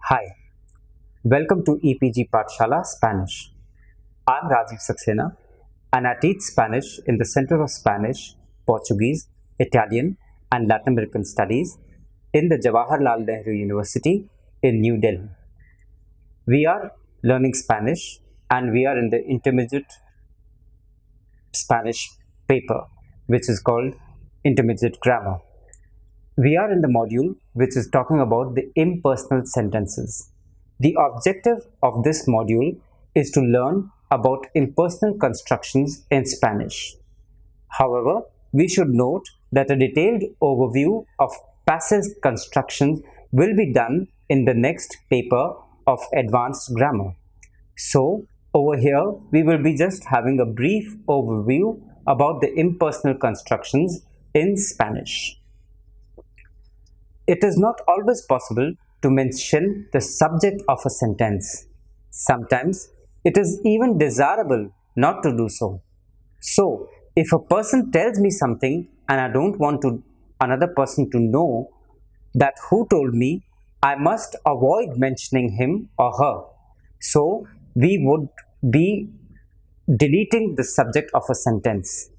Hi, welcome to EPG Pathshala Spanish. I'm Rajiv Saxena and I teach Spanish in the Center of Spanish, Portuguese, Italian, and Latin American Studies in the Jawaharlal Nehru University in New Delhi. We are learning Spanish and we are in the intermediate Spanish paper, which is called Intermediate Grammar. We are in the module which is talking about the impersonal sentences. The objective of this module is to learn about impersonal constructions in Spanish. However, we should note that a detailed overview of passive constructions will be done in the next paper of advanced grammar. So, over here, we will be just having a brief overview about the impersonal constructions in Spanish. It is not always possible to mention the subject of a sentence. Sometimes it is even desirable not to do so. So, if a person tells me something and I don't want another person to know that who told me, I must avoid mentioning him or her. So, we would be deleting the subject of a sentence.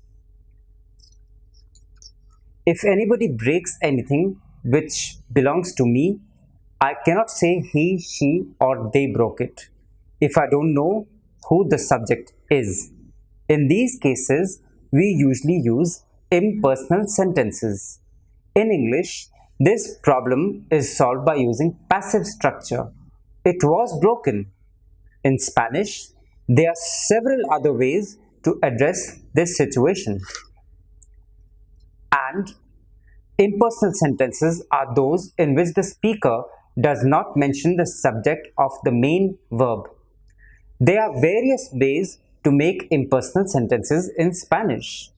If anybody breaks anything which belongs to me, I cannot say he, she, or they broke it if I don't know who the subject is. In these cases, we usually use impersonal sentences. In English, this problem is solved by using passive structure. It was broken. In Spanish, there are several other ways to address this situation. And impersonal sentences are those in which the speaker does not mention the subject of the main verb. There are various ways to make impersonal sentences in Spanish.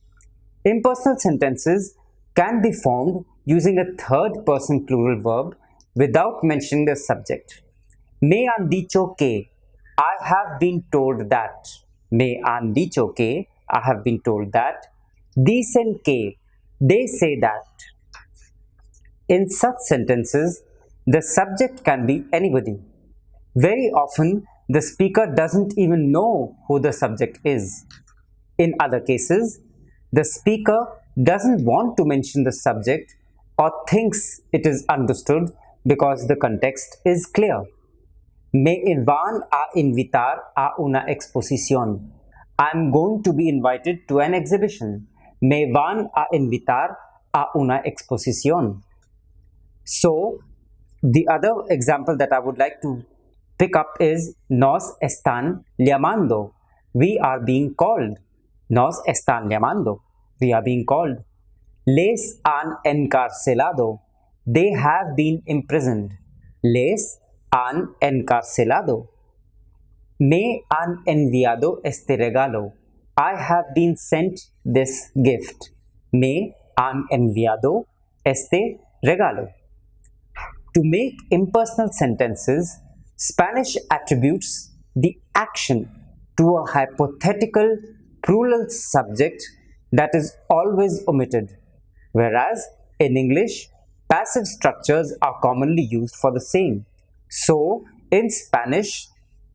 Impersonal sentences can be formed using a third person plural verb without mentioning the subject. Me han dicho que, I have been told that. Me han dicho que, I have been told that. Dicen que, they say that. In such sentences, the subject can be anybody. Very often, the speaker doesn't even know who the subject is. In other cases, the speaker doesn't want to mention the subject or thinks it is understood because the context is clear. Me van a invitar a una exposición. I'm going to be invited to an exhibition. Me van a invitar a una exposición. So, the other example that I would like to pick up is nos están llamando. We are being called. Nos están llamando. We are being called. Les han encarcelado. They have been imprisoned. Les han encarcelado. Me han enviado este regalo. I have been sent this gift. Me han enviado este regalo. To make impersonal sentences, Spanish attributes the action to a hypothetical plural subject that is always omitted, whereas in English, passive structures are commonly used for the same. So, in Spanish,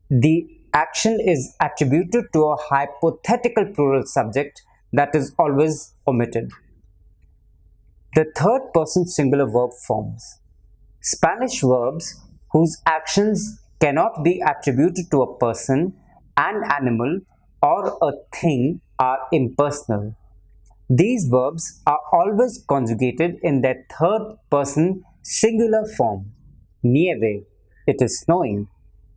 the action is attributed to a hypothetical plural subject that is always omitted. The third person singular verb forms. Spanish verbs whose actions cannot be attributed to a person, an animal, or a thing are impersonal. These verbs are always conjugated in their third person singular form. Nieve, it is snowing.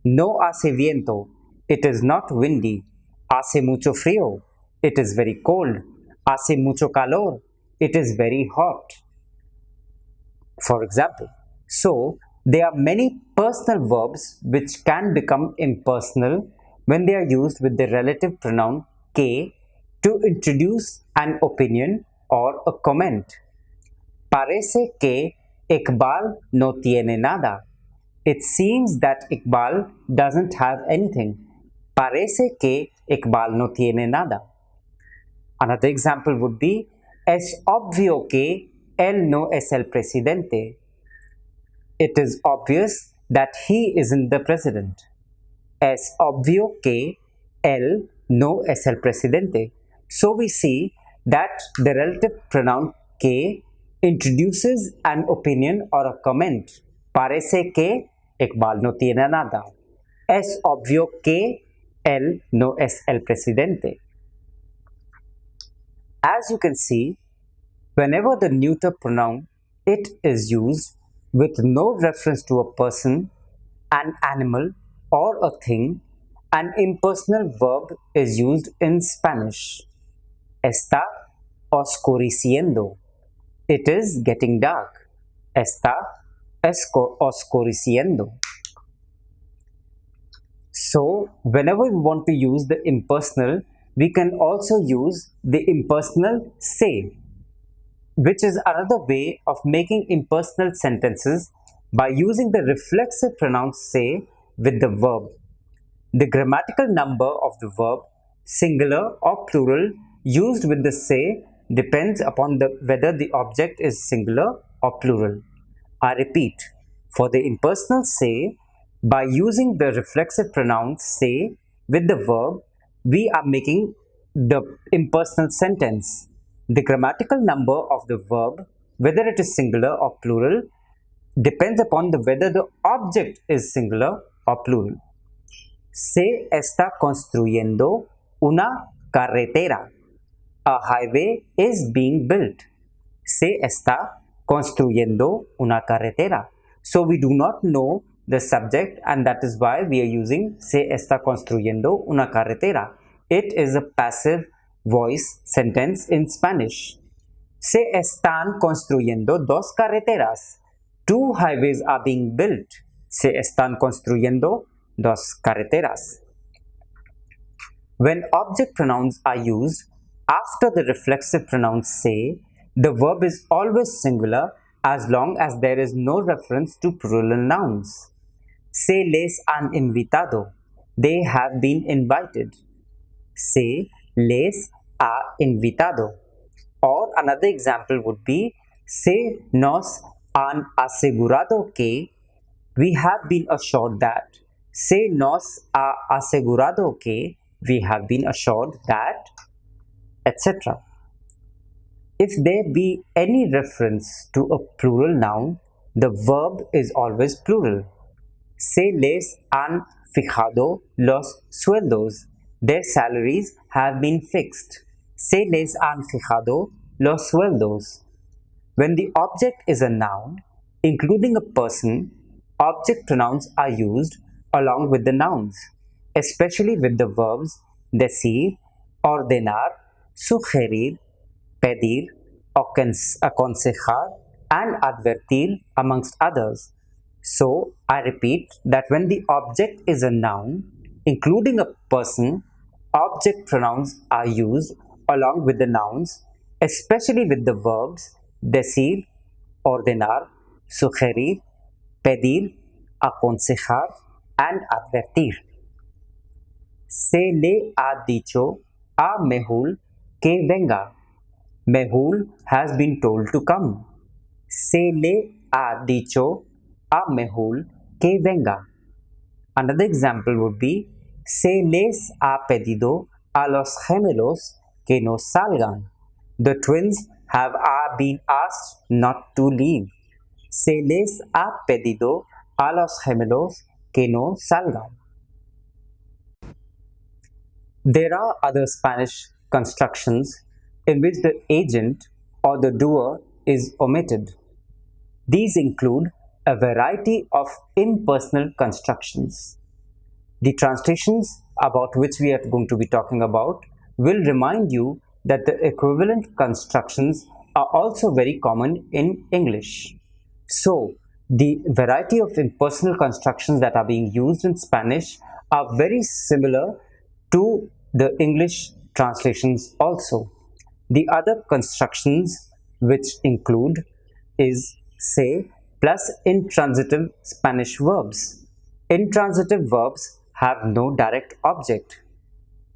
No hace viento, it is not windy. Hace mucho frío, it is very cold. Hace mucho calor, it is very hot. For example, so there are many personal verbs which can become impersonal when they are used with the relative pronoun que to introduce an opinion or a comment. Parece que Iqbal no tiene nada. It seems that Iqbal doesn't have anything. Parece que Iqbal no tiene nada. Another example would be es obvio que él no es el presidente. It is obvious that he isn't the president. Es obvio que él no es el presidente. So we see that the relative pronoun que introduces an opinion or a comment. Parece que Iqbal no tiene nada. Es obvio que él no es el presidente. As you can see, whenever the neuter pronoun it is used with no reference to a person, an animal, or a thing, an impersonal verb is used in Spanish. Está oscureciendo. It is getting dark. Está oscureciendo. So, whenever we want to use the impersonal, we can also use the impersonal se, which is another way of making impersonal sentences by using the reflexive pronoun se with the verb. The grammatical number of the verb, singular or plural, used with the se depends upon whether the object is singular or plural. I repeat, for the impersonal se, by using the reflexive pronoun se with the verb, we are making the impersonal sentence. The grammatical number of the verb, whether it is singular or plural, depends upon whether the object is singular or plural. Se está construyendo una carretera. A highway is being built. Se está construyendo una carretera. So we do not know the subject, and that is why we are using se está construyendo una carretera. It is a passive voice sentence in Spanish. Se están construyendo dos carreteras. Two highways are being built. Se están construyendo dos carreteras. When object pronouns are used after the reflexive pronoun se, the verb is always singular as long as there is no reference to plural nouns. Se les han invitado. They have been invited. Se les ha invitado. Or another example would be se nos han asegurado que. We have been assured that. Se nos ha asegurado que. We have been assured that, etc. If there be any reference to a plural noun, the verb is always plural. Se les han fijado los sueldos. Their salaries have been fixed. Se les han fijado los sueldos. When the object is a noun, including a person, object pronouns are used along with the nouns, especially with the verbs decir, ordenar, sugerir, pedir, aconsejar, and advertir, amongst others. So, I repeat that when the object is a noun, including a person, object pronouns are used along with the nouns, especially with the verbs decir, ordenar, sugerir, pedir, aconsejar, and advertir. Se le ha dicho a Mehul que venga. Mehul has been told to come. Se le ha dicho a Mehul que venga. Another example would be se les ha pedido a los gemelos que no salgan. The twins have been asked not to leave. Se les ha pedido a los gemelos que no salgan. There are other Spanish constructions in which the agent or the doer is omitted. These include a variety of impersonal constructions. The translations about which we are going to be talking about will remind you that the equivalent constructions are also very common in English. So, the variety of impersonal constructions that are being used in Spanish are very similar to the English translations also. The other constructions which include is se plus intransitive Spanish verbs. Intransitive verbs have no direct object.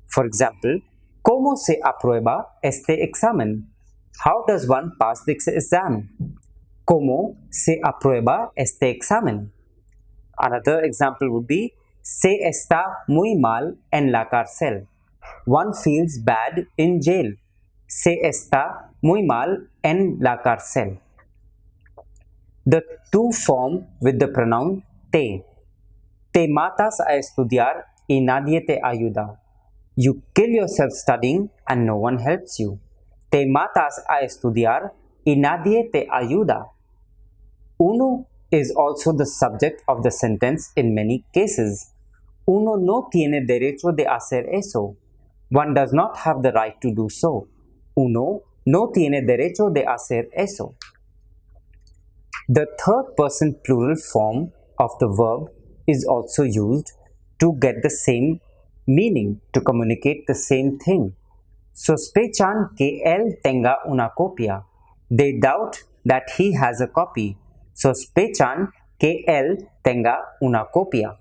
For example, ¿Cómo se aprueba este examen? How does one pass the exam? ¿Cómo se aprueba este examen? Another example would be se está muy mal en la cárcel. One feels bad in jail. Se está muy mal en la cárcel. The to form with the pronoun te. Te matas a estudiar y nadie te ayuda. You kill yourself studying and no one helps you. Te matas a estudiar y nadie te ayuda. Uno is also the subject of the sentence in many cases. Uno no tiene derecho de hacer eso. One does not have the right to do so. Uno no tiene derecho de hacer eso. The third person plural form of the verb is also used to get the same meaning, to communicate the same thing. Sospechan que él tenga una copia. They doubt that he has a copy. Sospechan que él tenga una copia.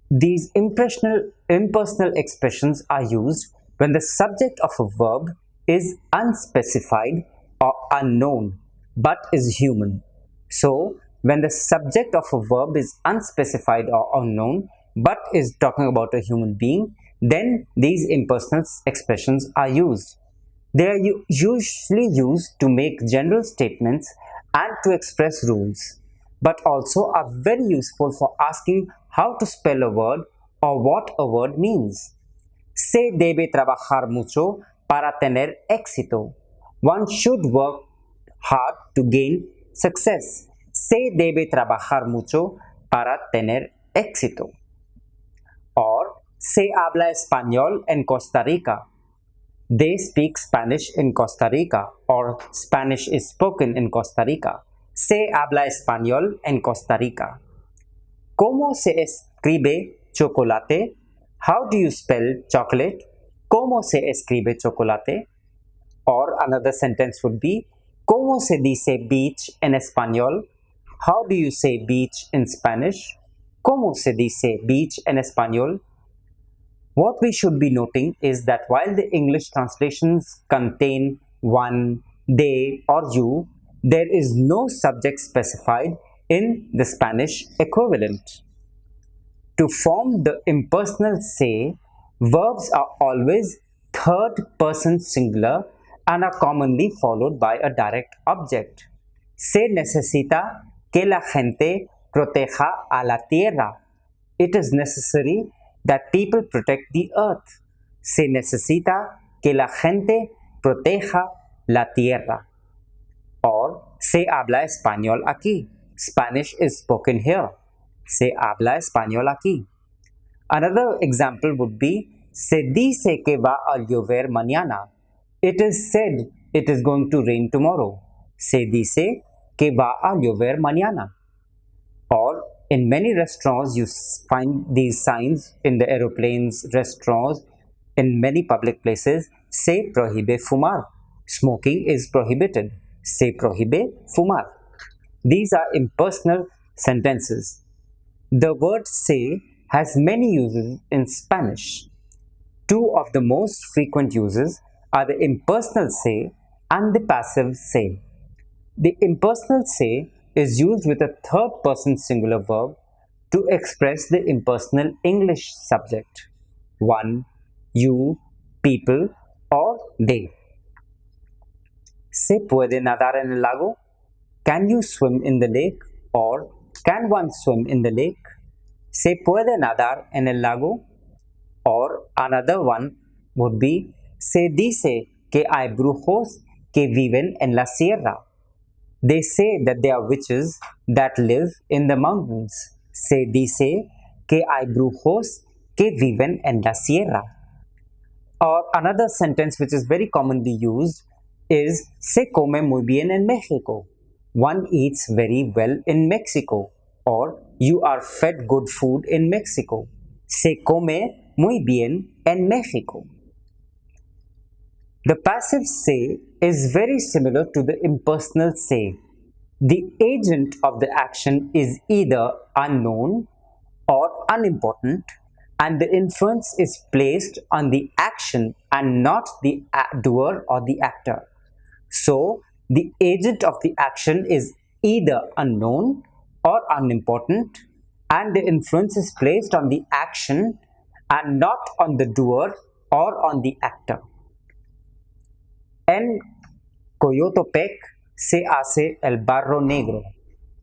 These impersonal expressions are used when the subject of a verb is unspecified or unknown but is human. So, when the subject of a verb is unspecified or unknown but is talking about a human being, then these impersonal expressions are used. They are usually used to make general statements and to express rules, but also are very useful for asking how to spell a word or what a word means. Se debe trabajar mucho para tener éxito. One should work hard to gain success. Se debe trabajar mucho para tener éxito. Or, se habla español en Costa Rica. They speak Spanish in Costa Rica, or Spanish is spoken in Costa Rica. Se habla español en Costa Rica. ¿Cómo se escribe chocolate? How do you spell chocolate? ¿Cómo se escribe chocolate? Or another sentence would be, ¿cómo se dice beach en español? How do you say beach in Spanish? ¿Cómo se dice beach en español? What we should be noting is that while the English translations contain one, they, or you, there is no subject specified in the Spanish equivalent. To form the impersonal se, verbs are always third person singular and are commonly followed by a direct object. Se necesita que la gente proteja a la tierra. It is necessary that people protect the earth. Se necesita que la gente proteja la tierra. Or, se habla español aquí. Spanish is spoken here. Se habla español aquí. Another example would be, se dice que va a llover mañana. It is said it is going to rain tomorrow. Se dice que va a llover mañana. Or, in many restaurants, you find these signs in the aeroplanes, restaurants, in many public places, se prohíbe fumar. Smoking is prohibited. Se prohíbe fumar. These are impersonal sentences. The word se has many uses in Spanish. Two of the most frequent uses are the impersonal se and the passive se. The impersonal se is used with a third person singular verb to express the impersonal English subject, one, you, people, or they. ¿Se puede nadar en el lago? Can you swim in the lake? Or can one swim in the lake? ¿Se puede nadar en el lago? Or another one would be, se dice que hay brujos que viven en la sierra. They say that there are witches that live in the mountains. Se dice que hay brujos que viven en la sierra. Or another sentence which is very commonly used is, se come muy bien en México. One eats very well in Mexico. Or, you are fed good food in Mexico. Se come muy bien en México. The passive se is very similar to the impersonal se. The agent of the action is either unknown or unimportant, and the influence is placed on the action and not the doer or the actor. So, the agent of the action is either unknown or unimportant, and the influence is placed on the action and not on the doer or on the actor. En Coyotepec se hace el barro negro.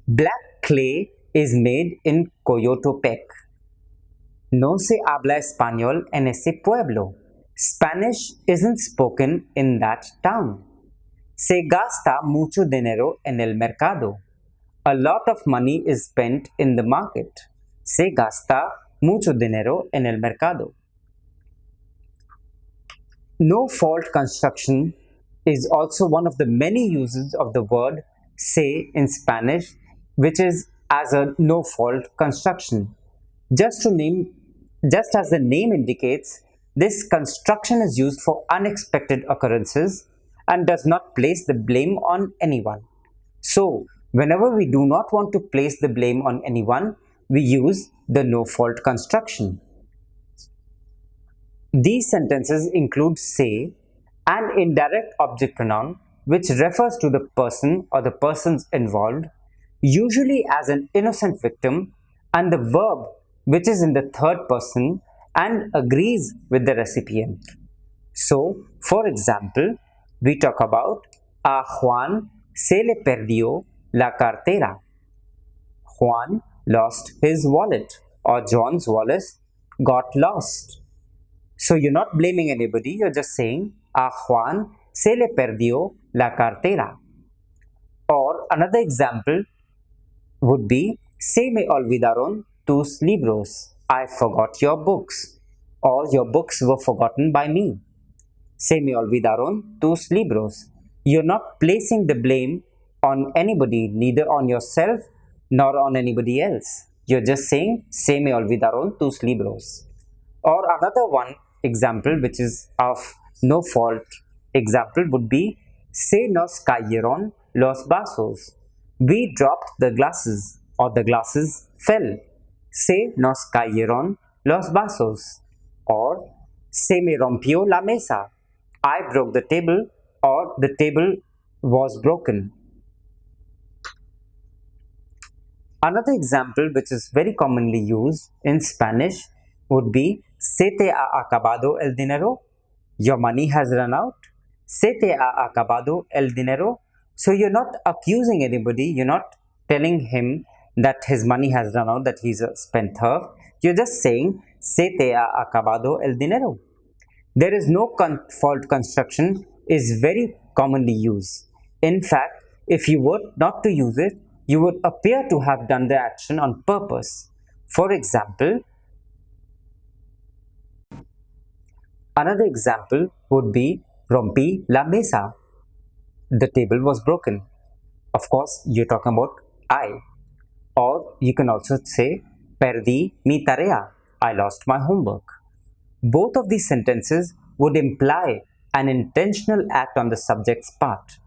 Black clay is made in Coyotepec. No se habla español en ese pueblo. Spanish isn't spoken in that town. Se gasta mucho dinero en el mercado. A lot of money is spent in the market. Se gasta mucho dinero en el mercado. No fault construction is also one of the many uses of the word se in Spanish, which is as a no fault construction. Just as the name indicates, this construction is used for unexpected occurrences and does not place the blame on anyone. So, whenever we do not want to place the blame on anyone, we use the no fault construction. These sentences include se, an indirect object pronoun which refers to the person or the persons involved, usually as an innocent victim, and the verb which is in the third person and agrees with the recipient. So, for example, we talk about a Juan se le perdió la cartera. Juan lost his wallet, or John's wallet got lost. So you're not blaming anybody, you're just saying a Juan se le perdió la cartera. Or another example would be se me olvidaron tus libros. I forgot your books, or your books were forgotten by me. Se me olvidaron tus libros. You're not placing the blame on anybody, neither on yourself nor on anybody else. You're just saying se me olvidaron tus libros. Or another one example which is of no fault example would be se nos cayeron los vasos. We dropped the glasses, or the glasses fell. Se nos cayeron los vasos. Or se me rompió la mesa. I broke the table, or the table was broken. Another example which is very commonly used in Spanish would be se te ha acabado el dinero. Your money has run out. Se te ha acabado el dinero. So you're not accusing anybody, you're not telling him that his money has run out, that he's a spendthrift. You're just saying se te ha acabado el dinero. There is no fault construction is very commonly used. In fact, if you were not to use it, you would appear to have done the action on purpose. For example, another example would be rompí la mesa. The table was broken. Of course, you're talking about I. Or you can also say perdí mi tarea. I lost my homework. Both of these sentences would imply an intentional act on the subject's part.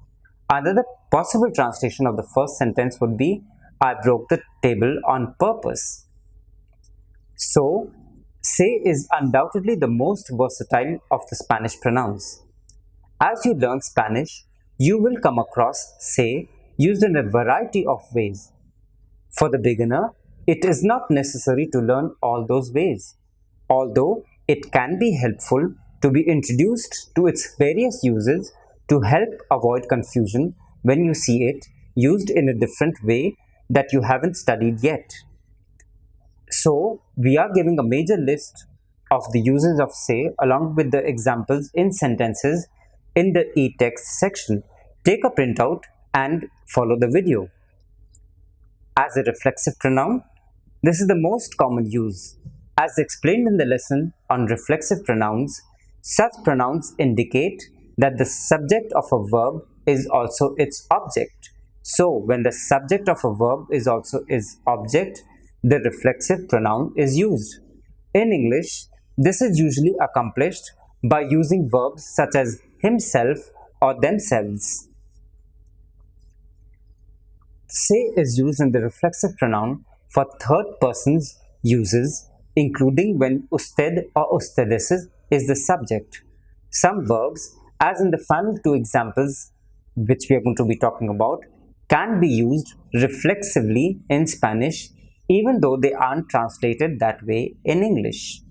Another possible translation of the first sentence would be I broke the table on purpose. So, se is undoubtedly the most versatile of the Spanish pronouns. As you learn Spanish, you will come across se used in a variety of ways. For the beginner, it is not necessary to learn all those ways, although it can be helpful to be introduced to its various uses to help avoid confusion when you see it used in a different way that you haven't studied yet. So, we are giving a major list of the uses of se along with the examples in sentences in the e-text section. Take a printout and follow the video. As a reflexive pronoun, this is the most common use. As explained in the lesson on reflexive pronouns, such pronouns indicate that the subject of a verb is also its object. So, when the subject of a verb is also its object, the reflexive pronoun is used. In English, this is usually accomplished by using verbs such as himself or themselves. Se is used in the reflexive pronoun for third persons uses, including when usted or ustedes is the subject. Some verbs, as in the final two examples which we are going to be talking about, can be used reflexively in Spanish even though they aren't translated that way in English.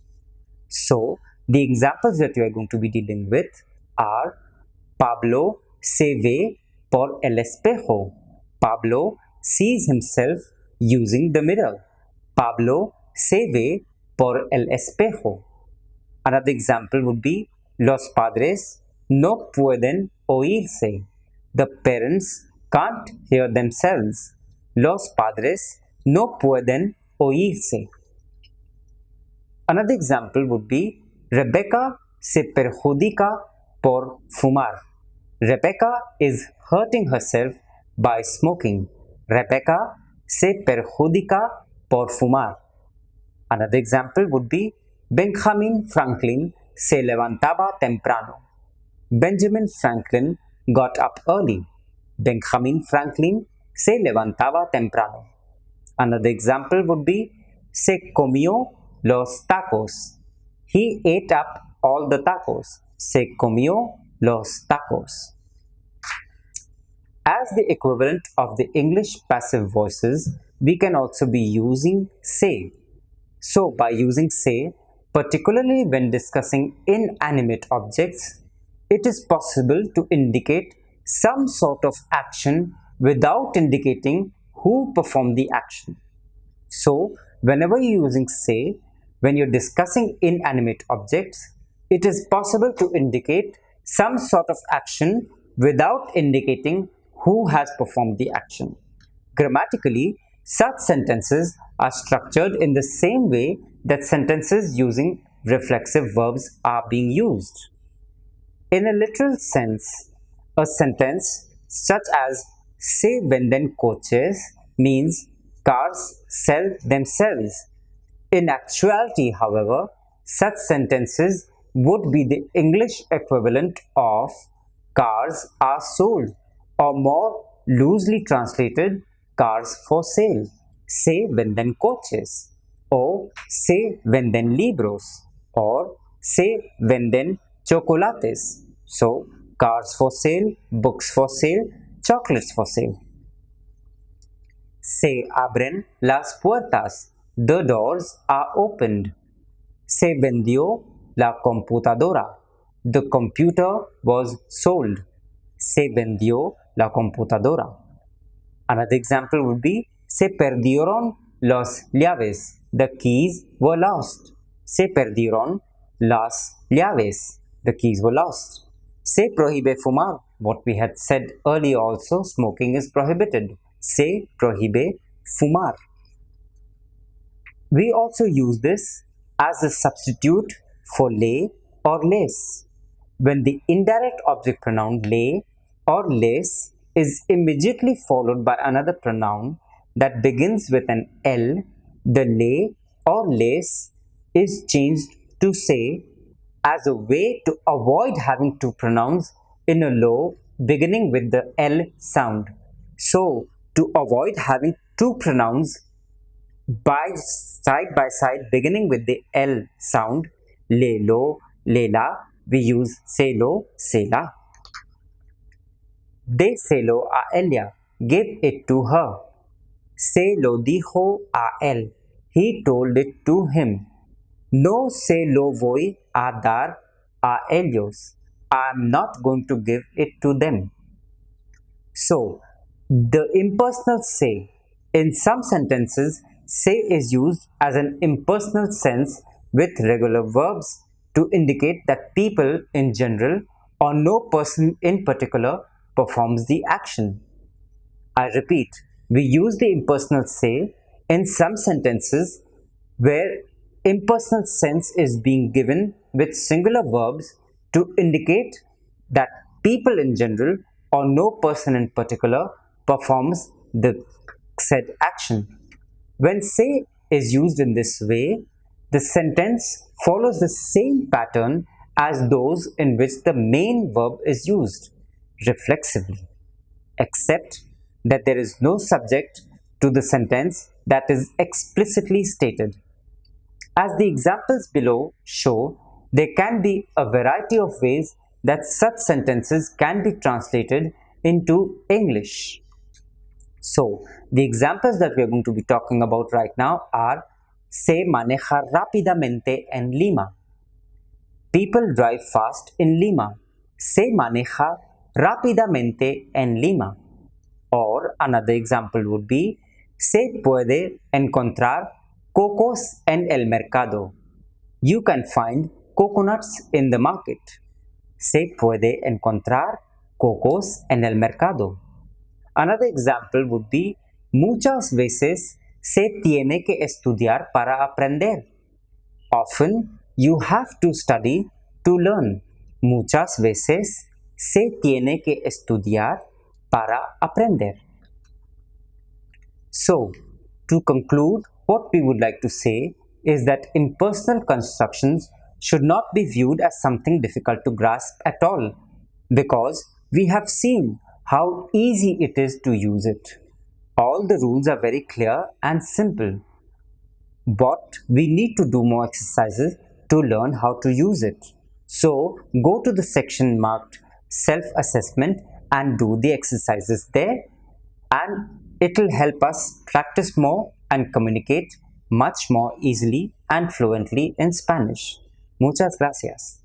So, the examples that you are going to be dealing with are Pablo se ve por el espejo. Pablo sees himself using the mirror. Pablo se ve por el espejo. Another example would be los padres no pueden oírse. The parents can't hear themselves. Los padres no pueden oírse. Another example would be Rebecca se perjudica por fumar. Rebecca is hurting herself by smoking. Rebecca se perjudica por fumar. Another example would be Benjamin Franklin se levantaba temprano. Benjamin Franklin got up early. Benjamin Franklin se levantaba temprano. Another example would be se comió los tacos. He ate up all the tacos. Se comió los tacos. As the equivalent of the English passive voices, we can also be using say. So, by using say, particularly when discussing inanimate objects, it is possible to indicate some sort of action without indicating who performed the action. So, whenever you're using say, when you're discussing inanimate objects, it is possible to indicate some sort of action without indicating who has performed the action. Grammatically, such sentences are structured in the same way that sentences using reflexive verbs are being used. In a literal sense, a sentence such as se venden coches means cars sell themselves. In actuality, however, such sentences would be the English equivalent of cars are sold, or more loosely translated, cars for sale. Se venden coches, or se venden libros, or se venden chocolates. So, cars for sale, books for sale, chocolates for sale. Se abren las puertas. The doors are opened. Se vendió la computadora. The computer was sold. Se vendió la computadora. Another example would be se perdieron las llaves. The keys were lost. Se perdieron las llaves. The keys were lost. Se prohíbe fumar. What we had said earlier also, smoking is prohibited. Se prohíbe fumar. We also use this as a substitute for le or les. When the indirect object pronoun le or les is immediately followed by another pronoun that begins with an L, the le or les is changed to se as a way to avoid having two pronouns in a law beginning with the L sound. So, to avoid having two pronouns side by side beginning with the L sound, lelo, lela, we use selo, sela. Déselo a ella, give it to her. Se lo dijo a él, he told it to him. No se lo voy a dar a ellos, I'm not going to give it to them. So, the impersonal se. In some sentences, se is used as an impersonal sense with regular verbs to indicate that people in general or no person in particular performs the action. I repeat, we use the impersonal se in some sentences where impersonal sense is being given with singular verbs to indicate that people in general or no person in particular performs the said action. When se is used in this way, the sentence follows the same pattern as those in which the main verb is used, reflexively, except that there is no subject to the sentence that is explicitly stated. As the examples below show, there can be a variety of ways that such sentences can be translated into English. So, the examples that we are going to be talking about right now are se maneja rápidamente en Lima. People drive fast in Lima. Se maneja rápidamente en Lima. Or another example would be se puede encontrar cocos en el mercado. You can find coconuts in the market. Se puede encontrar cocos en el mercado. Another example would be muchas veces se tiene que estudiar para aprender. Often you have to study to learn. Muchas veces se tiene que estudiar para aprender. So, to conclude, what we would like to say is that impersonal constructions should not be viewed as something difficult to grasp at all, because we have seen how easy it is to use it. All the rules are very clear and simple, but we need to do more exercises to learn how to use it. So, go to the section marked self-assessment and do the exercises there, and it will help us practice more and communicate much more easily and fluently in Spanish. Muchas gracias.